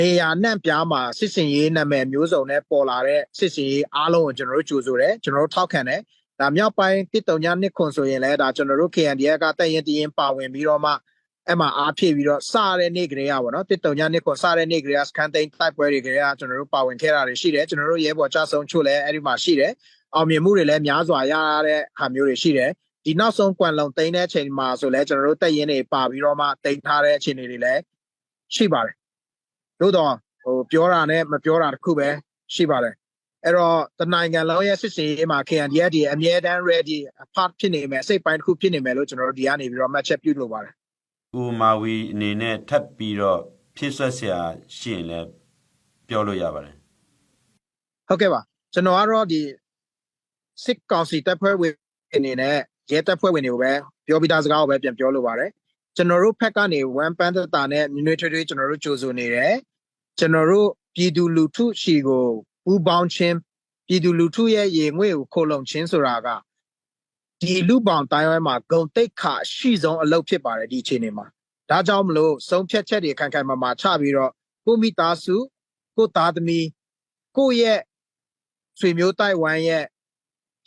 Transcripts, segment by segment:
နေရာနှံ့ပြားမှာစစ်စင်ရေးနာမည်မျိုးစုံနဲ့ပေါ်လာတဲ့စစ်စင်ရေးအားလုံးကိုကျွန်တော်တို့ကြိုဆိုတယ်ကျွန်တော်တို့ထောက်ခံတယ်ဒါမြောက်ပိုင်း139နှစ်ခွန်ဆိုရင်လည်းဒါကျွန်တော်တို့ KNDF ကတက်ရင်တရင်ပါဝင်ပြီးတော့မှအဲ့မှာအားဖြည့်ပြီးတော့စတဲ့နေ့ကလေးရပါတော့139နှစ်ခွန်စတဲ့နေ့ကလေးကစကန်တိန်တိုက်ပွဲတွေကလေးကကျွန်တော်တို့ပါဝင်ခဲ့တာတွေရှိတယ်ကျွန်တော်တို့ရဲဘော်ကြဆုံးချို့လည်းအဲ့ဒီမှာရှိတယ်အောင်မြင်မှုတွေလည်းများစွာရတဲ့ဟာမျိုးတွေရှိတယ်ဒီနောက်ဆုံးကွမ်လုံတိန်တဲ့အချိန်မှာဆိုလဲကျွန်တော်တို့တက်ရင်တွေပါပြီးတော့မှတိန်ထားတဲ့အခြေအနေတွေလည်းရှိပါတယ်တို့တော့ပြောတာနဲ့မပြောတာတခုပဲရှိပါတယ်အဲ့တော့တနိုင်ငံလုံးရဲ့စစ်စင်ရေးမှာ KNDF ဒီအမြဲတမ်း ready part ဖြစ်နေမယ်အစိတ်ပိုင်းတစ်ခုဖြစ်နေမယ်လို့ကျွန်တော်တို့ဒီကနေပြီးတော့မှတ်ချက်ပြုလုပ်ပါတယ်ဦးမာဝီအနေနဲ့ထပ်ပြီးတော့ဖြည့်ဆွတ်ဆရာရှိရင်လည်းပြောလို့ရပါတယ်ဟုတ်ကဲ့ပါကျွန်တော်ကတော့ဒီစစ်ကောင်စီတပ်ဖွဲ့ဝင်အနေနဲ့ရဲတပ်ဖွဲ့ဝင်တွေကိုပဲပြောပြီးသားစကားကိုပဲပြန်ပြောလိုပါတယ်ကျွန်တော်တို့ဖက်ကနေ1ပန်းတာနဲ့မြွေထွေးထွေးကျွန်တော်တို့ကြိုဆိုနေတယ်ကျွန်တော်တို့ပြည်သူလူထုရှိကိုပူပေါင်းခြင်းပြည်သူလူထုရဲ့ရေငွေ့ကိုခိုလုံခြင်းဆိုတာကဒီလူပေါင်းတိုင်းဝဲမှာဂုံတိတ်ခါရှိဆုံးအလုပ်ဖြစ်ပါတယ်ဒီအခြေအနေမှာဒါကြောင့်မလို့ဆုံးဖြတ်ချက်တွေခိုင်ခိုင်မာမာချပြီးတော့ကိုမိသားစုကိုသားသမီးကိုရဲ့ဆွေမျိုးတိုက်ဝိုင်းရဲ့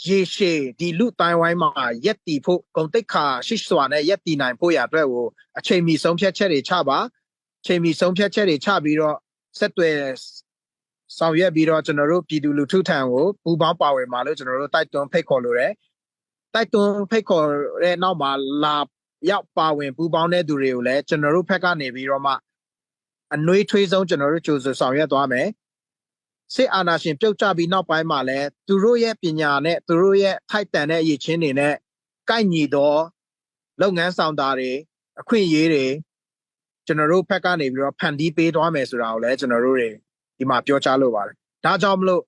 ရေရှည်ဒီလူတိုင်းဝိုင်းမှာရက်တီဖို့ဂုံတိတ်ခါရှိစွာနဲ့ရက်တီနိုင်ဖို့ရအတွက်ကိုအချိန်မီဆုံးဖြတ်ချက်တွေချပါအချိန်မီဆုံးဖြတ်ချက်တွေချပြီးတော့ဆက်သွယ်ဆောင်ရွက်ပြီးတော့ကျွန်တော်တို့ပြည်သူလူထုထံကိုပူးပေါင်းပါဝင်ပါလို့ကျွန်တော်တို့တိုက်တွန်းဖိတ်ခေါ်လိုတယ်တိုက်တွန်းဖိတ်ခေါ်တဲ့နောက်မှာလာရောက်ပါဝင်ပူးပေါင်းတဲ့သူတွေကိုလည်းကျွန်တော်တို့ဘက်ကနေပြီးတော့မှအနှွေးထွေးဆုံးကျွန်တော်တို့ကြိုးစားဆောင်ရွက်သွားမယ်စစ်အာဏာရှင်ပြုတ်ကျပြီးနောက်ပိုင်းမှာလည်းသူတို့ရဲ့ပညာနဲ့သူတို့ရဲ့ထိုက်တန်တဲ့အရေးချင်းတွေနဲ့ကိုက်ညီသောလုပ်ငန်းဆောင်တာတွေအခွင့်အရေးတွေကျွန်တော်တို့ဘက်ကနေပြီးတော့ဖန်တီးပေးသွားမယ်ဆိုတာကိုလည်းကျွန်တော်တို့တွေဒီမှာပြောကြားလိုပါတယ်ဒါကြောင့်မလို့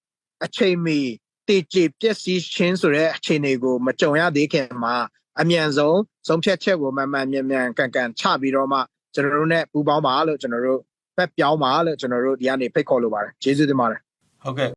အချိန်မီတည်ကြည်ပျက်စီးခြင်းဆိုတဲ့အခြေအနေကိုမကြုံရသေးခင်မှာအမြန်ဆုံးဖြတ်ချက်ကိုမြန်ကန်ချပြီးတော့မှကျွန်တော်တို့ ਨੇ ပူးပေါင်းပါလို့ကျွန်တော်တို့ဖက်ပြောင်းပါလို့ကျွန်တော်တို့ဒီကနေဖိတ်ခေါ်လိုပါတယ်ကျေးဇူးတင်ပါတယ်ဟုတ်ကဲ့